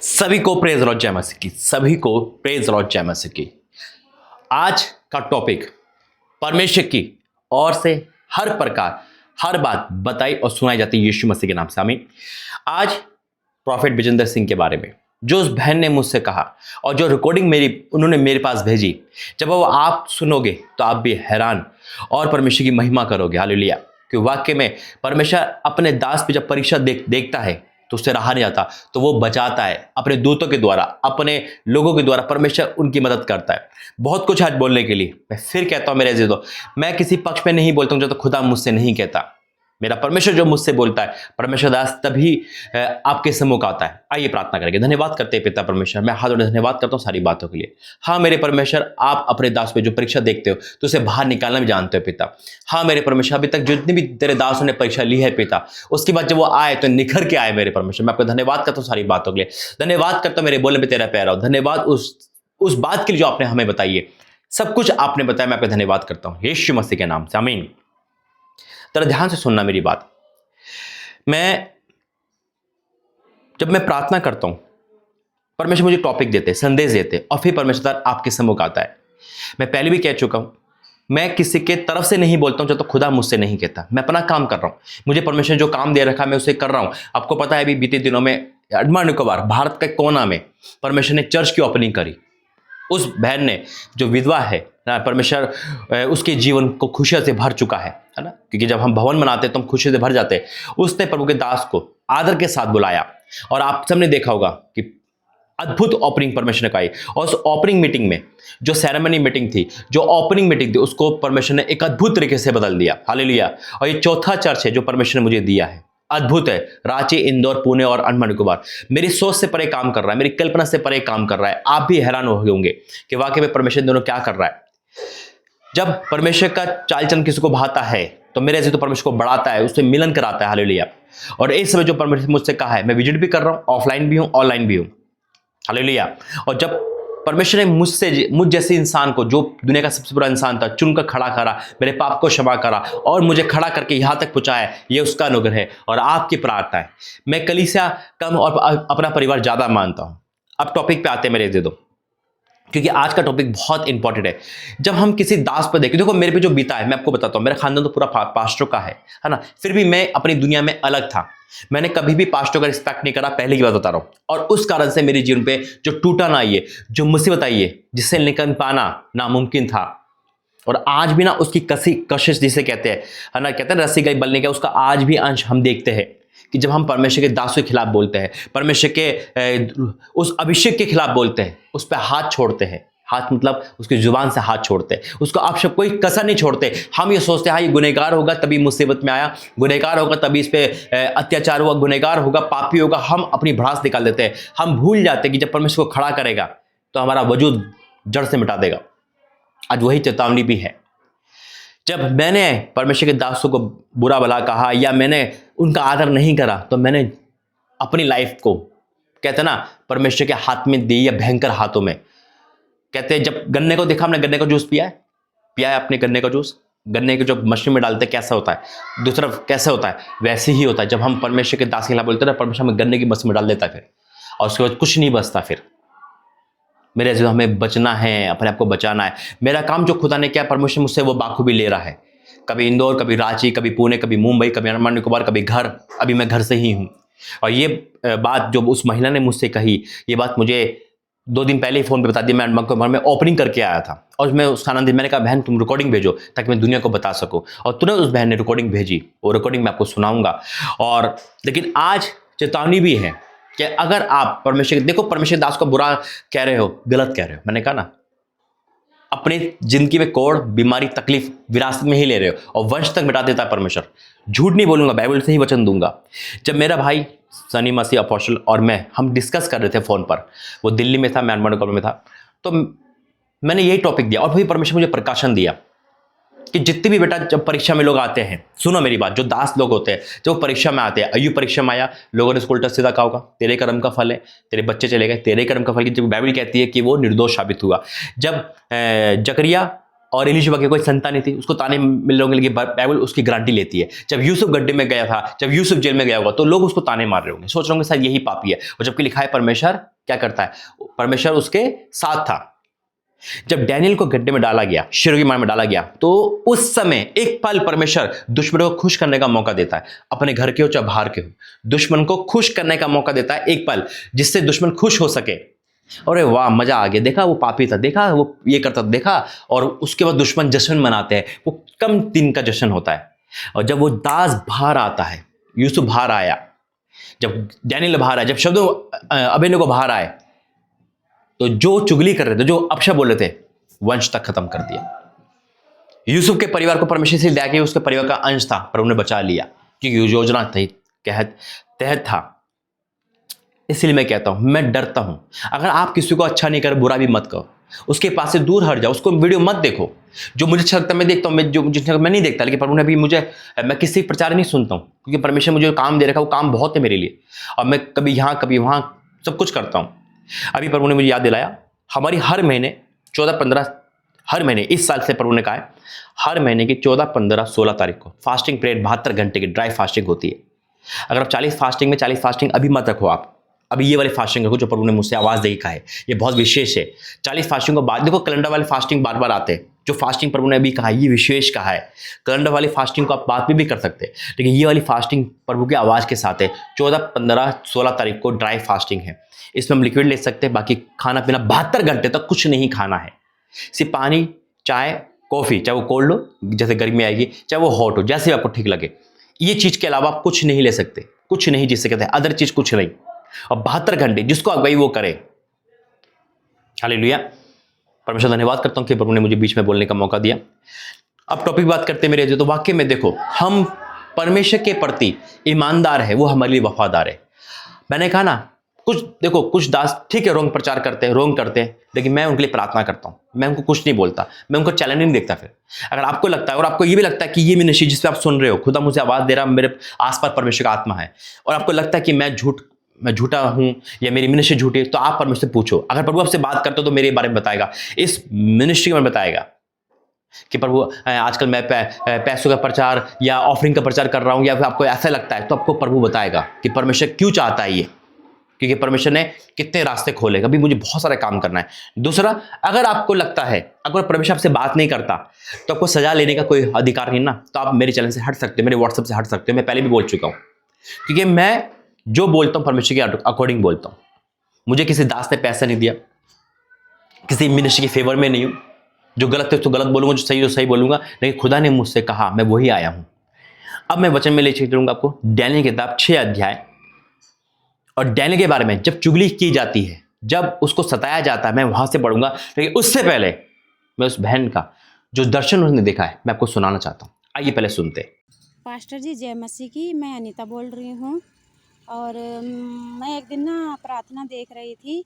सभी को praise Lord जय मसीह की। सभी को प्रेज लॉर्ड जय मसीह की। आज का टॉपिक परमेश्वर की ओर से हर प्रकार हर बात बताई और सुनाई जाती है यीशु मसीह के नाम से। आमीन। आज प्रॉफिट विजेंद्र सिंह के बारे में जो उस बहन ने मुझसे कहा और जो रिकॉर्डिंग उन्होंने मेरे पास भेजी, जब वो आप सुनोगे तो आप भी हैरान और परमेश्वर की महिमा करोगे। हालेलुया। कि वाक्य में परमेश्वर अपने दास पे जब परीक्षा देखता है तो उससे रहा नहीं जाता, तो वो बचाता है अपने दूतों के द्वारा, अपने लोगों के द्वारा परमेश्वर उनकी मदद करता है। बहुत कुछ आज बोलने के लिए। मैं फिर कहता हूं मेरे अजीजों, मैं किसी पक्ष में नहीं बोलता हूं जो तो खुदा मुझसे नहीं कहता। मेरा परमेश्वर जो मुझसे बोलता है, परमेश्वर दास तभी आपके सम्मुख आता है। आइए प्रार्थना करेंगे। धन्यवाद करते हैं पिता परमेश्वर, मैं हाथ जोड़कर धन्यवाद करता हूँ सारी बातों के लिए। हाँ मेरे परमेश्वर, आप अपने दास पे जो परीक्षा देखते हो तो उसे बाहर निकालना भी जानते हो पिता। हाँ मेरे परमेश्वर, अभी तक जितनी भी तेरे दासों ने परीक्षा ली है पिता, उसके बाद जब वो आए तो निखर के आए मेरे परमेश्वर। मैं आपको धन्यवाद करता हूँ सारी बातों के लिए। धन्यवाद करता हूँ मेरे बोलने पर तेरा पैर हो। धन्यवाद उस बात के लिए जो आपने हमें बताई है। सब कुछ आपने बताया, मैं आपका धन्यवाद करता हूँ यीशु मसीह के नाम से। आमीन। तेरा ध्यान से सुनना मेरी बात। जब मैं प्रार्थना करता हूं, परमेश्वर मुझे टॉपिक देते, संदेश देते और फिर परमेश्वर आपके सम्मुख आता है। मैं पहले भी कह चुका हूं, मैं किसी के तरफ से नहीं बोलता हूं जब तो खुदा मुझसे नहीं कहता। मैं अपना काम कर रहा हूं, मुझे परमेश्वर जो काम दे रखा मैं उसे कर रहा हूं। आपको पता है अभी बीते दिनों में अंडमान निकोबार भारत के कोना में परमेश्वर ने चर्च की ओपनिंग करी। उस बहन ने जो विधवा है, परमेश्वर उसके जीवन को खुशियों से भर चुका है ना। क्योंकि जब हम भवन बनाते तो हम खुशी से भर जाते हैं। उसने प्रभु के दास को आदर के साथ बुलाया और आप सबने देखा होगा कि अद्भुत ओपनिंग परमेश्वर ने कराई। और उस ओपनिंग मीटिंग में जो सेरेमनी मीटिंग थी, जो ओपनिंग मीटिंग थी, उसको परमेश्वर ने एक अद्भुत तरीके से बदल दिया। हालेलुया। और ये चौथा चर्च है जो परमेश्वर ने मुझे दिया है। अद्भुत है। रांची, इंदौर, पुणे और अंडमान निकोबार मेरी सोच से परे काम कर रहा है, मेरी कल्पना से परे काम कर रहा है। आप भी हैरान हो होंगे कि वाकई में परमेश्वर दोनों क्या कर रहा है। जब परमेश्वर का चाल चलन किसी को भाता है तो मेरे से तो परमेश्वर को बढ़ाता है, उससे मिलन कराता है। हालेलुया। और इस समय जो परमेश्वर मुझसे कहा है, मैं विजिट भी कर रहा हूं, ऑफलाइन भी हूं, ऑनलाइन भी हूं। हालेलुया। और जब परमेश्वर ने मुझ जैसे इंसान को, जो दुनिया का सबसे बड़ा इंसान था, चुनकर खड़ा करा, मेरे पाप को क्षमा करा और मुझे खड़ा करके यहां तक पहुंचाया, ये उसका अनुग्रह है और आपकी प्रार्थना है। मैं कलीसिया कम और अपना परिवार ज्यादा मानता हूं। अब टॉपिक पे आते हैं मेरे दो, क्योंकि आज का टॉपिक बहुत इंपॉर्टेंट है। जब हम किसी दास पर देखें, देखो मेरे पे जो बीता है मैं आपको बताता हूं। मेरा खानदान तो पूरा पास्टरों का है ना। फिर भी मैं अपनी दुनिया में अलग था। मैंने कभी भी पास्टरों का रिस्पेक्ट नहीं करा, पहले की बात बता रहा हूं। और उस कारण से मेरे जीवन पे जो टूटन आई है, जो मुसीबत आई है, जिससे निकल पाना नामुमकिन था, और आज भी ना उसकी कशिश जिसे कहते हैं, है ना, कहते हैं रस्सी गई बलने का, उसका आज भी अंश हम देखते हैं कि जब हम परमेश्वर के दासों के खिलाफ बोलते हैं, परमेश्वर के उस अभिषेक के खिलाफ बोलते हैं, उस पर हाथ छोड़ते हैं। हाथ मतलब उसकी जुबान से हाथ छोड़ते हैं, उसको आप सब कोई कसर नहीं छोड़ते। हम ये सोचते हैं हाँ ये गुनहगार होगा तभी मुसीबत में आया, गुनहगार होगा तभी इस पे अत्याचार हुआ, गुनहगार होगा, पापी होगा, हम अपनी भड़ास निकाल देते हैं। हम भूल जाते हैं कि जब परमेश्वर को खड़ा करेगा तो हमारा वजूद जड़ से मिटा देगा। आज वही चेतावनी भी है। जब मैंने परमेश्वर के दासों को बुरा भला कहा या मैंने उनका आदर नहीं करा, तो मैंने अपनी लाइफ को, कहते ना, परमेश्वर के हाथ में दी, या भयंकर हाथों में। कहते हैं जब गन्ने को देखा, हमने गन्ने का जूस पिया है अपने गन्ने का जूस, गन्ने के जो मशीन में डालते कैसा होता है, दूसरा कैसा होता है, वैसे ही होता है। जब हम परमेश्वर के दास के खिलाफ बोलते हैं, परमेश्वर हमें गन्ने की मशीन में डाल देता है फिर, और उसके बाद कुछ नहीं बचता। फिर मेरे जो हमें बचना है, अपने आप को बचाना है। मेरा काम जो खुदा ने किया, परमेश्वर मुझसे वो बाखूबी ले रहा है। कभी इंदौर, कभी रांची, कभी पुणे, कभी मुंबई, कभी अंडमान निकोबार, कभी घर। अभी मैं घर से ही हूँ। और ये बात जो उस महिला ने मुझसे कही, ये बात मुझे 2 दिन पहले ही फोन पे बता दी। मैं अंडमान निकोबार में ओपनिंग करके आया था और मैं उसका आनंद, मैंने कहा बहन तुम रिकॉर्डिंग भेजो ताकि मैं दुनिया को बता सकूं। और तुरंत उस बहन ने रिकॉर्डिंग भेजी, वो रिकॉर्डिंग मैं आपको सुनाऊंगा। और लेकिन आज चेतावनी भी है कि अगर आप परमेश्वर, देखो परमेश्वर दास को बुरा कह रहे हो, गलत कह रहे हो। मैंने कहा ना, अपनी जिंदगी में कोड़, बीमारी, तकलीफ विरासत में ही ले रहे हो और वंश तक मिटा देता है परमेश्वर। झूठ नहीं बोलूंगा, बाइबल से ही वचन दूंगा। जब मेरा भाई सनी मसीह अपोस्टल और मैं, हम डिस्कस कर रहे थे फोन पर, वो दिल्ली में था, मैं अंडमान निकोबार में था, तो मैंने यही टॉपिक दिया और वही परमेश्वर मुझे प्रकाशन दिया कि जितने भी बेटा जब परीक्षा में लोग आते हैं, सुनो मेरी बात, जो दास लोग होते हैं जब परीक्षा में आते हैं, अय्यूब परीक्षा में आया, लोगों ने उसको उल्टा सीधा कहा होगा, तेरे कर्म का फल है, तेरे बच्चे चले गए, तेरे कर्म का फल। जब बाइबल कहती है कि वो निर्दोष साबित हुआ। जब जकरिया और एलीशबा की कोई संतान नहीं थी, उसको ताने मिल रहे होंगे, लेकिन बाइबल उसकी गारंटी लेती है जब यूसुफ गड्ढे में गया था, जब यूसुफ जेल में गया होगा तो लोग उसको ताने मार रहे होंगे, सोच रहे होंगे शायद यही पापी है, और जबकि लिखा है परमेश्वर क्या करता है, परमेश्वर उसके साथ था। जब डैनियल को गड्ढे में डाला गया, शेरों की मार में डाला गया, तो उस समय एक पल परमेश्वर दुश्मनों को खुश करने का मौका देता है, अपने घर के हो चाहे बाहर के हो, दुश्मन को खुश करने का मौका देता है एक पल, जिससे दुश्मन खुश हो सके। अरे वाह, मजा आ गया, देखा वो पापी था, देखा वो ये करता था, देखा। और उसके बाद दुश्मन जश्न मनाते हैं, वो कम दिन का जश्न होता है। और जब वो दास बाहर आता है, यूसुफ बाहर आया, जब डैनियल बाहर आया, जब शब्दों अबेदनगो बाहर आए, तो जो चुगली कर रहे थे, जो अपशब्द बोल रहे थे, वंश तक खत्म कर दिया। यूसुफ के परिवार को परमेश्वर से दया की, उसके परिवार का अंश था, पर उन्हें बचा लिया, क्योंकि योजना तहत था। इसलिए मैं कहता हूं, मैं डरता हूं, अगर आप किसी को अच्छा नहीं करे, बुरा भी मत करो, उसके पास से दूर हट जाओ, उसको वीडियो मत देखो। जो मुझे अच्छा लगता है मैं देखता हूं, मैं नहीं देखता, लेकिन प्रभु ने भी मैं किसी प्रचार नहीं सुनता हूं, क्योंकि परमेश्वर मुझे काम दे रखा है, वो काम बहुत है मेरे लिए, और मैं कभी यहाँ कभी वहाँ सब कुछ करता हूँ। अभी प्रभु ने मुझे याद दिलाया, हमारी हर महीने 14-15, हर महीने इस साल से प्रभु ने कहा है, हर महीने की 14, 15, 16 तारीख को फास्टिंग पीरियड 72 घंटे की ड्राई फास्टिंग होती है। अगर आप 40 फास्टिंग अभी मत रखो, आप अभी ये वाली फास्टिंग रखो जो प्रभु ने मुझसे आवाज देगी कहा है, ये बहुत विशेष है। 40 फास्टिंग को बाद देखो, कैलेंडर वाले फास्टिंग बार बार आते हैं, जो फास्टिंग प्रभु ने अभी कहा ये विशेष कहा है। कैलेंडर वाली फास्टिंग को आप बाद में भी कर सकते हैं, लेकिन ये वाली फास्टिंग प्रभु की आवाज के साथ है। 14, 15, 16 तारीख को ड्राई फास्टिंग है, इसमें हम लिक्विड ले सकते हैं, बाकी खाना पीना 72 घंटे तक कुछ नहीं खाना है, सिर्फ पानी, चाय, कॉफी, चाहे वो कोल्ड हो जैसे गर्मी आएगी, चाहे वो हॉट हो, जैसे आपको ठीक लगे, ये चीज के अलावा आप कुछ नहीं ले सकते, कुछ नहीं जिससे कहते हैं अदर चीज कुछ नहीं। और 72 घंटे जिसको अगुवाई वो करे। हालेलुया, परमेश्वर धन्यवाद करता हूं कि प्रभु ने मुझे बीच में बोलने का मौका दिया। अब टॉपिक बात करते मेरे जो, तो वाक्य में देखो, हम परमेश्वर के प्रति ईमानदार है, वो हमारे लिए वफादार है। मैंने कहा ना, कुछ दास ठीक है रोंग प्रचार करते हैं, रोंग करते हैं, लेकिन मैं उनके लिए प्रार्थना करता हूं, मैं उनको कुछ नहीं बोलता, मैं उनको चैलेंज नहीं देखता। फिर अगर आपको लगता है और आपको ये भी लगता है कि ये मिनिस्ट्री जिस पे आप सुन रहे हो, खुदा मुझे आवाज दे रहा, मेरे आसपास परमेश्वर का आत्मा है, और आपको लगता है कि मैं झूठा हूं या मेरी मिनिस्ट्री झूठी है, तो आप परमेश्वर से पूछो। अगर प्रभु आपसे बात करते हो तो मेरे बारे में बताएगा, इस मिनिस्ट्री में बताएगा कि प्रभु आजकल मैं पैसों का प्रचार या ऑफरिंग का प्रचार कर रहा हूं, या फिर आपको ऐसा लगता है, तो आपको प्रभु बताएगा कि परमेश्वर क्यों चाहता है ये, क्योंकि परमेश्वर ने कितने रास्ते खोले, अभी मुझे बहुत सारा काम करना है। दूसरा, अगर आपको लगता है अगर परमेश्वर आपसे बात नहीं करता तो आपको सजा लेने का कोई अधिकार नहीं ना, तो आप मेरे चैनल से हट सकते हो, मेरे व्हाट्सएप से हट सकते हो। मैं पहले भी बोल चुका हूं, क्योंकि मैं जो बोलता हूं परमेश्वर के अकॉर्डिंग बोलता हूं। मुझे किसी दास ने पैसा नहीं दिया, किसी मिनिस्ट्री के फेवर में नहीं हूं, जो गलत है तो गलत बोलूंगा, जो सही तो सही बोलूंगा, लेकिन खुदा ने मुझसे कहा, मैं वही आया हूं। अब मैं वचन में ले चलूंगा आपको, डैनियल की किताब 6 अध्याय, और डैनियल के बारे में जब चुगली की जाती है, जब उसको सताया जाता है, मैं वहां से पढ़ूंगा, लेकिन उससे पहले मैं उस बहन का जो दर्शन उसने देखा है मैं आपको सुनाना चाहता हूं। आइए पहले सुनते हैं। पास्टर जी जय मसीह की, मैं अनीता बोल रही हूँ। और मैं एक दिन ना प्रार्थना देख रही थी,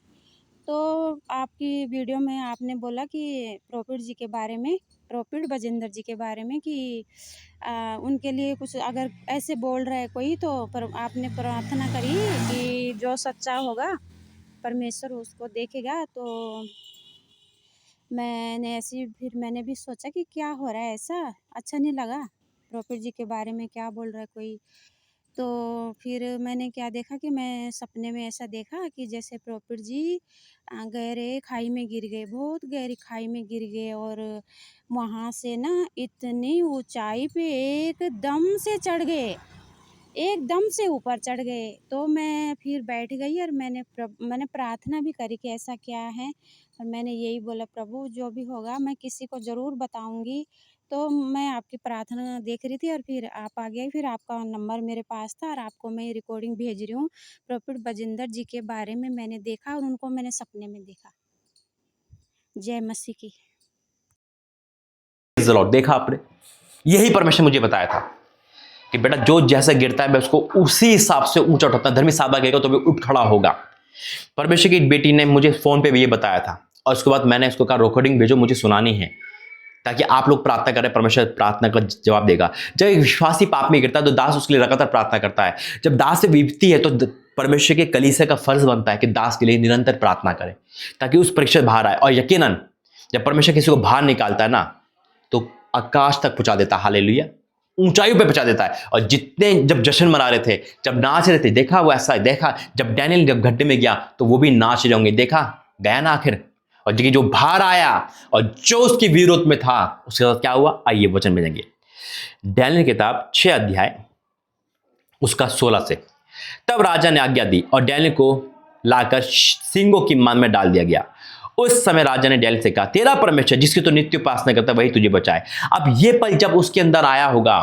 तो आपकी वीडियो में आपने बोला कि प्रॉफिट जी के बारे में, प्रॉफिट बजिंदर जी के बारे में, कि उनके लिए कुछ अगर ऐसे बोल रहा है कोई, तो आपने प्रार्थना करी कि जो सच्चा होगा परमेश्वर उसको देखेगा। तो फिर मैंने भी सोचा कि क्या हो रहा है, ऐसा अच्छा नहीं लगा, प्रॉफिट जी के बारे में क्या बोल रहा है कोई। तो फिर मैंने क्या देखा कि मैं सपने में ऐसा देखा कि जैसे प्रॉफिट जी गहरे खाई में गिर गए, बहुत गहरी खाई में गिर गए, और वहाँ से ना इतनी ऊंचाई पे एकदम से चढ़ गए, एकदम से ऊपर चढ़ गए। तो मैं फिर बैठ गई और मैंने प्रार्थना भी करी कि ऐसा क्या है, और मैंने यही बोला, प्रभु जो भी होगा मैं किसी को ज़रूर बताऊंगी। तो मैं आपकी प्रार्थना देख रही थी और फिर आप आ गए, फिर आपका नंबर मेरे पास था और आपको मैं रिकॉर्डिंग भेज रही हूँ। प्रॉफिट बजिंदर जी के बारे में मैंने देखा और उनको मैंने सपने में देखा। जय मसीह की। देखा आपने, यही परमेश्वर मुझे बताया था कि बेटा जो जैसा गिरता है मैं उसको उसी हिसाब से ऊंचा उठाता हूं। धर्मी साहबा गिरेगा तो भी उठ खड़ा होगा। परमेश्वर की बेटी ने मुझे फोन पे भी ये बताया था, और उसके बाद मैंने उसको कहा रिकॉर्डिंग भेजो, मुझे सुनानी है, ताकि आप लोग प्रार्थना करें, परमेश्वर प्रार्थना का जवाब देगा। जब एक विश्वासी पाप में गिरता है तो दास उसके लिए लगातार प्रार्थना करता है। जब दास से बीतती है तो परमेश्वर के कलीसिया का फर्ज बनता है कि दास के लिए निरंतर प्रार्थना करें, ताकि उस परीक्षा बाहर आए। और यकीनन जब परमेश्वर किसी को बाहर निकालता है ना, आकाश तक पहुंचा देता है, हालेलुया, ऊंचाइयों पे पहुंचा देता है। और जितने जब जश्न मना रहे थे, जब नाच रहे थे, देखा वो ऐसा देखा, जब डैनियल जब गड्ढे में गया तो वो भी नाच रहे होंगे, देखा गया ना आखिर। और देखिए जो बाहर आया और जो उसके विरोध में था उसके साथ क्या हुआ, आइए वचन में जाएंगे। डैनियल की किताब 6 अध्याय उसका 16 से। तब राजा ने आज्ञा दी और डैनियल को लाकर सिंगों की मान में डाल दिया गया। उस समय राजा ने डैनियल से कहा, तेरा परमेश्वर जिसकी तो नित्य उपासना करता वही तुझे बचाए। अब ये पल जब उसके अंदर आया होगा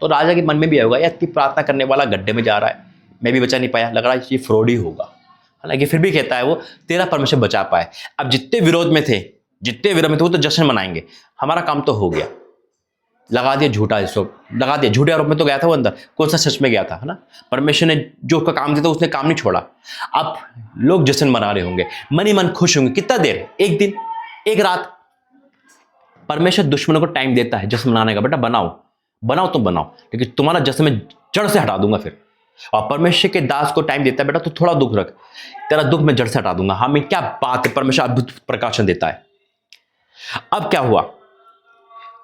तो राजा के मन में भी आया होगा, यार इतनी प्रार्थना करने वाला गड्ढे में जा रहा है, मैं भी बचा नहीं पाया, लग रहा है ये फ्रॉड ही होगा। हालांकि फिर भी कहता है वो, तेरा परमेश्वर बचा पाए। अब जितने विरोध में थे वो तो जश्न मनाएंगे, हमारा काम तो हो गया। लगा दिया झूठा, इसको लगा दिया, झूठे आरोप में तो गया था वो अंदर, कौन सा सच में गया था, है ना। परमेश्वर ने जो उसका काम दिया था उसने काम नहीं छोड़ा। अब लोग जश्न मना रहे होंगे, मन ही मन खुश होंगे। कितना देर, एक दिन, एक रात। परमेश्वर दुश्मनों को टाइम देता है जश्न मनाने का, बेटा बनाओ तुम बनाओ, लेकिन तुम्हारा जश्न मैं जड़ से हटा दूंगा फिर। और परमेश्वर के दास को टाइम देता है, बेटा तो थोड़ा दुख रख, तेरा दुख मैं जड़ से हटा दूंगा। हमें क्या बात है, परमेश्वर अद्भुत प्रकाशन देता है। अब क्या हुआ,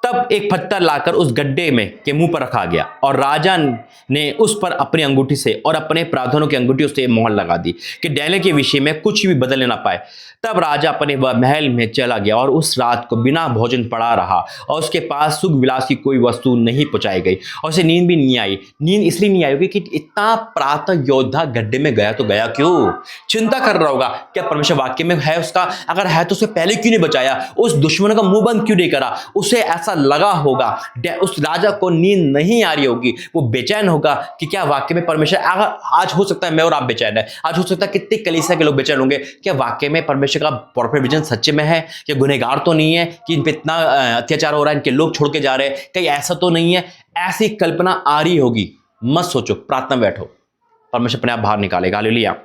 तब एक पत्थर लाकर उस गड्ढे में के मुंह पर रखा गया और राजा ने उस पर अपनी अंगूठी से और अपने प्रार्थनों की अंगूठियों से मोहर लगा दी कि डैनियल के विषय में कुछ भी बदलने ना पाए। तब राजा अपने महल में चला गया और उस रात को बिना भोजन पड़ा रहा और उसके पास सुख विलास की कोई वस्तु नहीं पहुंचाई गई और उसे नींद भी नहीं आई। नींद इसलिए नहीं आई होगी कि इतना प्रार्थना योद्धा गड्ढे में गया तो गया क्यों, चिंता कर रहा होगा क्या परमेश्वर वाक्य में है उसका, अगर है तो उसे पहले क्यों नहीं बचाया, उस दुश्मन का मुंह बंद क्यों नहीं करा। उसे ऐसा लगा होगा, उस राजा को नींद नहीं आ रही होगी, वो बेचैन होगा कि क्या वाक्य में परमेश्वर, अगर आज हो सकता है मैं और आप बेचैन है, आज हो सकता है कितने कलीसिया के लोग बेचैन होंगे, क्या वाक्य में परमेश्वर का प्रॉपर विजन सच्चे में है, कि गुनहगार तो नहीं है, कि इन पे इतना अत्याचार हो रहा है, इनके लोग छोड़ के जा रहे हैं, कहीं ऐसा तो नहीं है। ऐसी कल्पना आ रही होगी, मत सोचो, प्रार्थना में बैठो, परमेश्वर अपने आप बाहर निकालेगा। हालेलुया।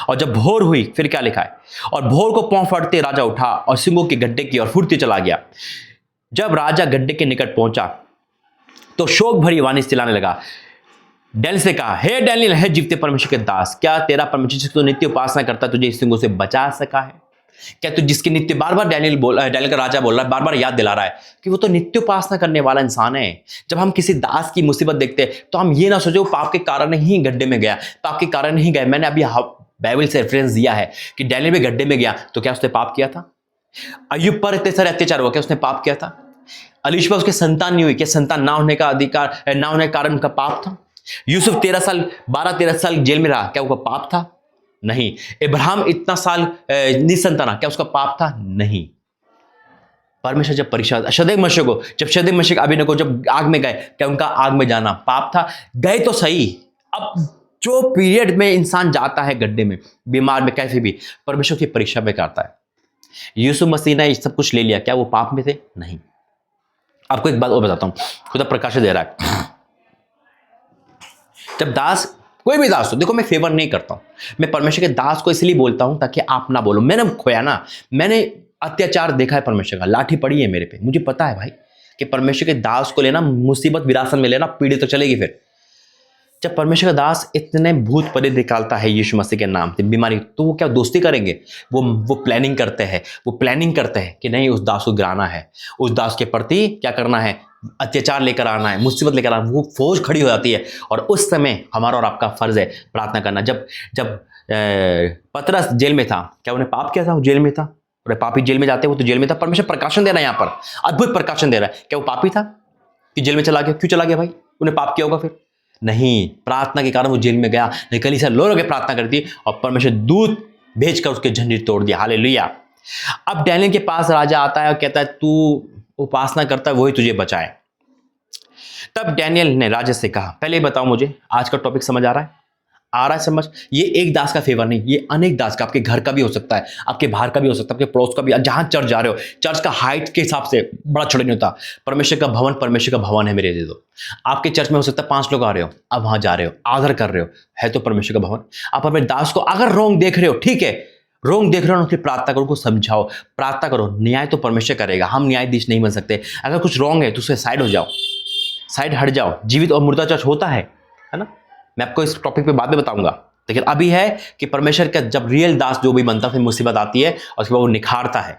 और जब भोर हुई, फिर क्या लिखा है, और भोर को पांव फटते राजा उठा और सिंगों के गड्ढे की ओर फुर्ती चला गया। जब राजा गड्ढे के निकट पहुंचा तो शोक भरी वाणी से चिल्लाने लगा। डैनियल से कहा, हे डैनियल, है जीवते परमेश्वर के दास, क्या तेरा परमेश्वर जिसकी तो नित्य उपासना करता तुझे इस सिंगों से बचा सका है। क्या तू जिसकी नित्य, बार बार डैनियल का राजा बोल रहा है, बार बार याद दिला रहा है कि वो तो नित्य उपासना करने वाला इंसान है। जब हम किसी दास की मुसीबत देखते हैं तो हम ये ना सोचो पाप के कारण ही गड्ढे में गया, पाप के कारण ही गए। मैंने अभी बाइबल से रेफरेंस दिया है कि डैनियल भी गड्ढे में गया तो क्या उसने पाप किया था। अय्यूब पर इतने सारे अत्याचार हुआ, क्या उसने पाप किया था। अलीशा उसके संतान नहीं हुई, क्या संतान ना होने का अधिकार, ना होने के कारण उनका पाप था। यूसुफ 12-13 साल जेल में रहा, क्या उसका पाप था। नहीं। इब्राहिम इतना साल निसंतान, क्या उसका पाप था। नहीं। परमेश्वर जब परीक्षा, शद्रक मेशक अबेदनगो जब आग में गए, क्या उनका आग में जाना पाप था। गए तो सही, अब जो पीरियड में इंसान जाता है गड्ढे में, बीमार में, कैसे भी, परमेश्वर की परीक्षा में करता है। यीशु मसीह ने सब कुछ ले लिया, क्या वो पाप में थे। नहीं। आपको एक बात और बताता हूं, खुदा प्रकाश दे रहा है। जब दास, कोई भी दास हो, देखो मैं फेवर नहीं करता हूं, मैं परमेश्वर के दास को इसलिए बोलता हूं ताकि आप ना बोलो। मैंने खोया ना, मैंने अत्याचार देखा है परमेश्वर का, लाठी पड़ी है मेरे पे, मुझे पता है भाई कि परमेश्वर के दास को लेना, मुसीबत विरासत में लेना, पीढ़ी तो चलेगी। फिर जब परमेश्वर का दास इतने भूत परे निकालता है यीशु मसीह के नाम से बीमारी, तो वो क्या दोस्ती करेंगे, वो प्लानिंग करते हैं कि नहीं, उस दास को गिराना है, उस दास के प्रति क्या करना है, अत्याचार लेकर आना है, मुसीबत लेकर आना है। वो फौज खड़ी हो जाती है और उस समय हमारा और आपका फर्ज है प्रार्थना करना। जब पतरस जेल में था, क्या उन्हें पाप किया था, वो जेल में था, और पापी जेल में जाते हैं, वो तो जेल में था। परमेश्वर प्रकाशन दे रहा है, यहाँ पर अद्भुत प्रकाशन दे रहा है। क्या वो पापी था कि जेल में चला गया, क्यों चला गया भाई, उन्हें पाप किया होगा फिर। नहीं, प्रार्थना के कारण वो जेल में गया। नहीं, कलीसिया लोग प्रार्थना करती और परमेश्वर दूत भेजकर उसके झंझट तोड़ दिया। हालेलुया। अब डैनियल के पास राजा आता है और कहता है, तू उपासना करता है वही तुझे बचाए। तब डैनियल ने राजा से कहा, पहले बताओ मुझे आज का टॉपिक समझ आ रहा है समझ। ये एक दास का फेवर नहीं, ये अनेक दास का, आपके घर का भी हो सकता है, आपके बाहर का भी हो सकता है, आपके पड़ोस का भी। जहां चर्च जा रहे हो, चर्च का हाइट के हिसाब से बड़ा छोटा नहीं होता। परमेश्वर का भवन है मेरे दे दो। आपके चर्च में हो सकता है 5 लोग आ रहे हो, आप वहां जा रहे हो, आदर कर रहे हो, है तो परमेश्वर का भवन। आप अपने दास को अगर रोंग देख रहे हो, ठीक है, रोंग देख रहे हो, उसकी प्रार्थना करो, उनको समझाओ, प्रार्थना करो, न्याय तो परमेश्वर करेगा, हम न्यायाधीश नहीं बन सकते। अगर कुछ रोंग है तो उससे साइड हो जाओ, साइड हट जाओ। जीवित और मुर्दा चर्च होता है ना, मैं आपको इस टॉपिक पे बाद में बताऊंगा। लेकिन अभी है कि परमेश्वर का जब रियल दास जो भी बनता है, फिर मुसीबत आती है और उसके बाद वो निखारता है।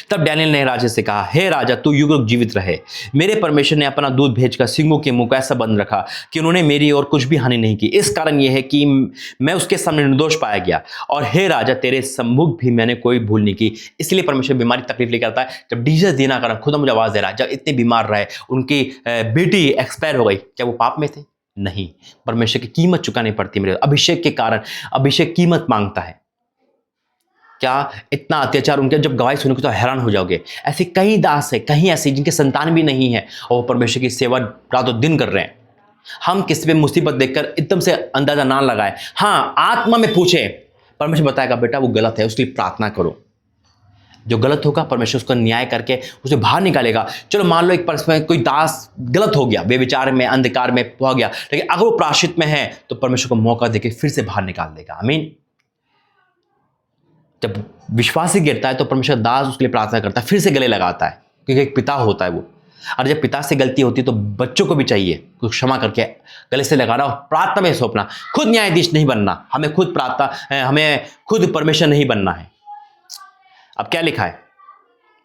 तब डैनियल ने राजा से कहा, हे राजा, तू युग युग जीवित रहे। मेरे परमेश्वर ने अपना दूध भेजकर सिंहों के मुंह को ऐसा बंद रखा कि उन्होंने मेरी और कुछ भी हानि नहीं की। इस कारण यह है कि मैं उसके सामने निर्दोष पाया गया, और हे राजा, तेरे सम्मुख भी मैंने कोई भूल नहीं की। इसलिए परमेश्वर बीमारी तकलीफ लेकर आता है। जब डीजस दीना कारण खुदा मुझे आवाज दे रहा है, जब इतने बीमार रहे, उनकी बेटी एक्सपायर हो गई, क्या वो पाप में थे? नहीं। परमेश्वर की कीमत चुकानी पड़ती है। मेरे अभिषेक के कारण अभिषेक कीमत मांगता है। क्या इतना अत्याचार उनके जब गवाही सुनोगे तो हैरान हो जाओगे। ऐसे कई दास है, कहीं ऐसे जिनके संतान भी नहीं है और वो परमेश्वर की सेवा रातों दिन कर रहे हैं। हम किसी पे मुसीबत देखकर एकदम से अंदाजा ना लगाए। हाँ, आत्मा में पूछे, परमेश्वर बताएगा बेटा वो गलत है, उसके लिए प्रार्थना करो। जो गलत होगा परमेश्वर उसका न्याय करके उसे बाहर निकालेगा। चलो मान लो एक परमेश्वर कोई दास गलत हो गया, बेविचार में, अंधकार में हो गया, लेकिन अगर वो प्रायश्चित में है तो परमेश्वर को मौका देके फिर से बाहर निकाल देगा। आमीन। जब विश्वासी गिरता है तो परमेश्वर दास उसके लिए प्रार्थना करता है, फिर से गले लगाता है, क्योंकि एक पिता होता है वो। और जब पिता से गलती होती है तो बच्चों को भी चाहिए कुछ क्षमा करके गले से लगाना और प्रार्थना में सौंपना। खुद न्यायाधीश नहीं बनना, हमें खुद प्रार्थना, हमें खुद परमेश्वर नहीं बनना है। अब क्या लिखा है,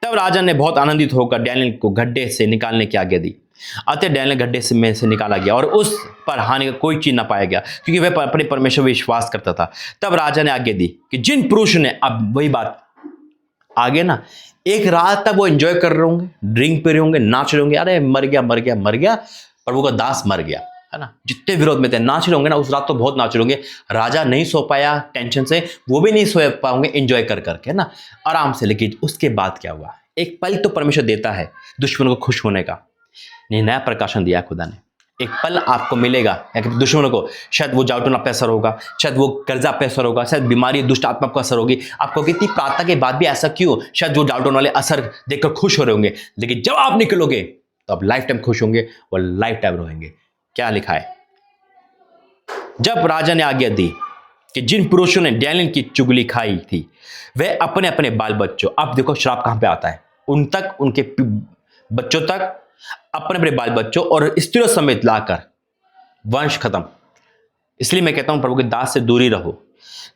तब राजा ने बहुत आनंदित होकर डैनियल को गड्ढे से निकालने की आज्ञा दी। अतः डैनियल गड्ढे से में से निकाला गया और उस पर हानि का कोई चीज ना पाया गया, क्योंकि वह अपने परमेश्वर विश्वास करता था। तब राजा ने आज्ञा दी कि जिन पुरुष ने, अब वही बात आगे ना, एक रात तक वो एंजॉय कर रहे होंगे, ड्रिंक पे रहे होंगे, नाच रहे होंगे, अरे मर गया मर गया मर गया, प्रभु का दास मर गया, है ना। जितने विरोध में थे नाच रहे होंगे ना, उस रात तो बहुत नाच रहे होंगे। राजा नहीं सो पाया टेंशन से, वो भी नहीं सो पाओगे एंजॉय कर करके ना, आराम से। लेकिन उसके बाद क्या हुआ, एक पल तो परमेश्वर देता है दुश्मनों को खुश होने का। नहीं, नया प्रकाशन दिया खुदा ने। एक पल आपको मिलेगा, दुश्मनों को, शायद वो जाउटन आप पे असर होगा, शायद वो कर्जा पे असर होगा, शायद बीमारी दुष्ट आत्मा को असर होगी। आपको कितनी प्रार्थना के बाद भी ऐसा क्यों, शायद वो जाउटन वाले असर देखकर खुश हो रहे होंगे, लेकिन जब आप निकलोगे तो आप लाइफ टाइम खुश होंगे और लाइफ टाइम रोएंगे। क्या लिखा है, जब राजा ने आज्ञा दी कि जिन पुरुषों ने डैनियल की चुगली खाई थी वे अपने अपने बाल बच्चों, अब देखो श्राप कहां पे आता है, उन तक, उनके बच्चों तक, अपने अपने बाल बच्चों और स्त्रियों समेत लाकर वंश खत्म। इसलिए मैं कहता हूं प्रभु के दास से दूरी रहो।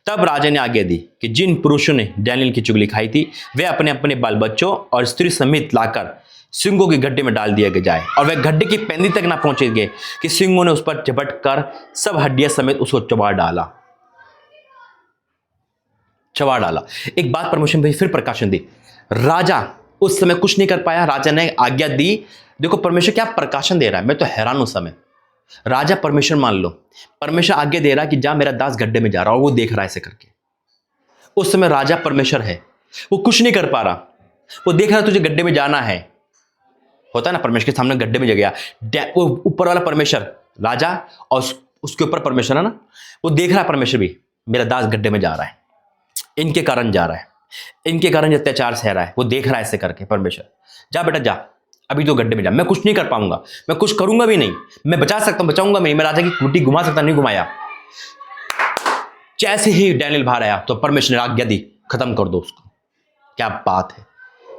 तब राजा ने आज्ञा दी कि जिन पुरुषों ने डैनियल की चुगली खाई थी वे अपने अपने बाल बच्चों और स्त्री समेत लाकर सिंहों के गड्ढे में डाल दिया जाए, और वह गड्ढे की पैंदी तक ना पहुंचे गए कि सिंहों ने उस पर झपट कर सब हड्डियां समेत उसको चबा डाला। एक बात परमेश्वर ने फिर प्रकाशन दी। राजा उस समय कुछ नहीं कर पाया, राजा ने आज्ञा दी। देखो परमेश्वर क्या प्रकाशन दे रहा है, मैं तो हैरान उस समय। राजा परमेश्वर मान लो, परमेश्वर आज्ञा दे रहा है कि जा मेरा दास गड्ढे में जा रहा, और वो देख रहा है ऐसे करके। उस समय राजा परमेश्वर है, वो कुछ नहीं कर पा रहा, वो देख रहा है तुझे गड्ढे में जाना है। होता है ना, परमेश्वर के सामने गड्ढे में जा गया, वो ऊपर वाला परमेश्वर राजा और उसके ऊपर परमेश्वर है ना, वो देख रहा है परमेश्वर भी, मेरा दास गड्ढे में जा रहा है, इनके कारण जा रहा है, इनके कारण अत्याचार सह रहा है। वो देख रहा है ऐसे करके, परमेश्वर जा बेटा जा, अभी तो गड्ढे में जा, मैं कुछ नहीं कर पाऊंगा, मैं कुछ करूंगा भी नहीं, मैं बचा सकता हूं बचाऊंगा नहीं, मैं राजा की कुटी घुमा सकता नहीं घुमाया। जैसे ही डैनियल बाहर आया तो परमेश्वर ने आज्ञा दी, खत्म कर दो उसको। क्या बात है,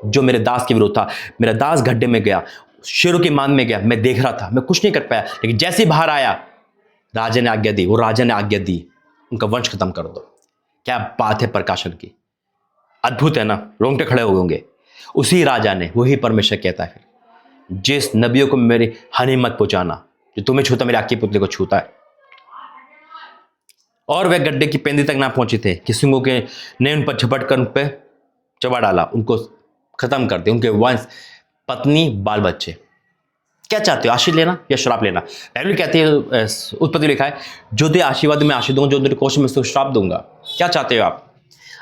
जो मेरे दास के विरुद्ध था, मेरा दास गड्ढे में गया, शेरों की मान में गया, मैं देख रहा था, मैं कुछ नहीं कर पाया, लेकिन जैसे ही बाहर आया राजा ने आज्ञा दी, वो राजा ने आज्ञा दी उनका वंश खत्म कर दो। क्या बात है प्रकाशन की, अद्भुत है ना, रोंगटे खड़े हो होंगे। उसी राजा ने, वही परमेश्वर कहता है फिर, जिस नबियों को मेरी हानि मत पहुंचाना, जो तुम्हें छूता मेरे आके पुतले को छूता है। और वह गड्ढे की पेंदी तक ना पहुंचे थे कि सिंहों के ने उन पर झपट कर उन पर चबा डाला, उनको खत्म कर दिया, उनके वंश, पत्नी, बाल बच्चे। क्या चाहते हो, आशीष लेना या श्राप लेना? बाइबल कहती है, उत्पत्ति लिखा है, जो दे आशीर्वाद में आशीष दूंगा, जो तेरे कोष में उसको श्राप दूंगा। क्या चाहते हो आप,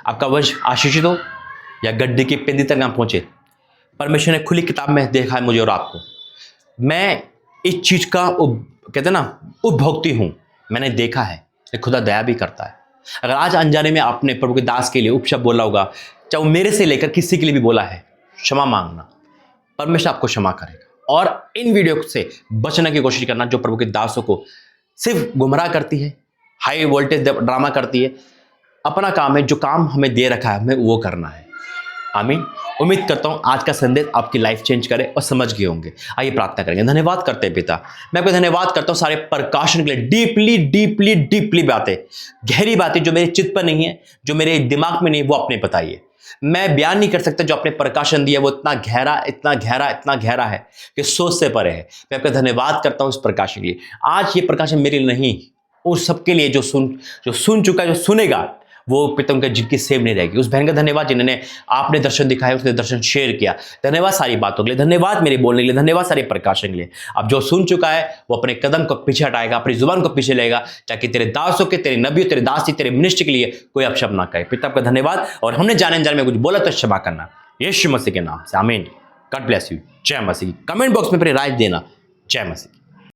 आपका वंश आशीषित हो या गड्ढे की पेंदी तक ना पहुंचे? परमेश्वर ने खुली किताब में देखा है मुझे और आपको। मैं इस चीज का कहते ना उपभोक्ती हूं, मैंने देखा है, खुदा दया भी करता है। अगर आज अनजाने में आपने प्रभु के दास के लिए उपशब्द बोला होगा, चाहे वो मेरे से लेकर किसी के लिए भी बोला है, क्षमा मांगना, परमेश्वर आपको क्षमा करेगा। और इन वीडियो से बचने की कोशिश करना जो प्रभु के दासों को सिर्फ गुमराह करती है, हाई वोल्टेज ड्रामा करती है। अपना काम है, जो काम हमें दे रखा है हमें वो करना है। आमीन। उम्मीद करता हूं आज का संदेश आपकी लाइफ चेंज करे और समझ गए होंगे। आइए प्रार्थना करेंगे। धन्यवाद करते हैं पिता, मैं आपको धन्यवाद करता हूं सारे प्रकाशन के लिए। डीपली डीपली डीपली बातें, गहरी बातें जो मेरे चित्त पर नहीं है, जो मेरे दिमाग में नहीं है, वो आपने बताइए। मैं बयान नहीं कर सकता जो आपने प्रकाशन दिया वो इतना गहरा इतना गहरा इतना गहरा है कि सोच से परे है। मैं आपका धन्यवाद करता हूं इस प्रकाशन के लिए। आज ये प्रकाशन मेरे लिए नहीं, उस सबके लिए जो सुन चुका है, जो सुनेगा, वो पिता उनका जिनकी सेव नहीं रहेगी। उस बहन का धन्यवाद जिन्होंने आपने दर्शन दिखाया, उसने दर्शन शेयर किया। धन्यवाद सारी बातों के लिए, धन्यवाद मेरे बोलने के लिए, धन्यवाद सारे प्रकाशन के लिए। अब जो सुन चुका है वो अपने कदम को पीछे हटाएगा, अपनी जुबान को पीछे लेगा, ताकि तेरे दासों के, तेरे नबियों, तेरे दासी, तेरे मिनिस्ट्री के लिए कोई अपशब्द ना कहे। पिता आपका धन्यवाद। और हमने जाने अनजाने में कुछ बोला तो क्षमा करना, यीशु मसीह के नाम से, आमीन। God bless you. जय मसीह। कमेंट बॉक्स में अपनी राय देना। जय मसीह।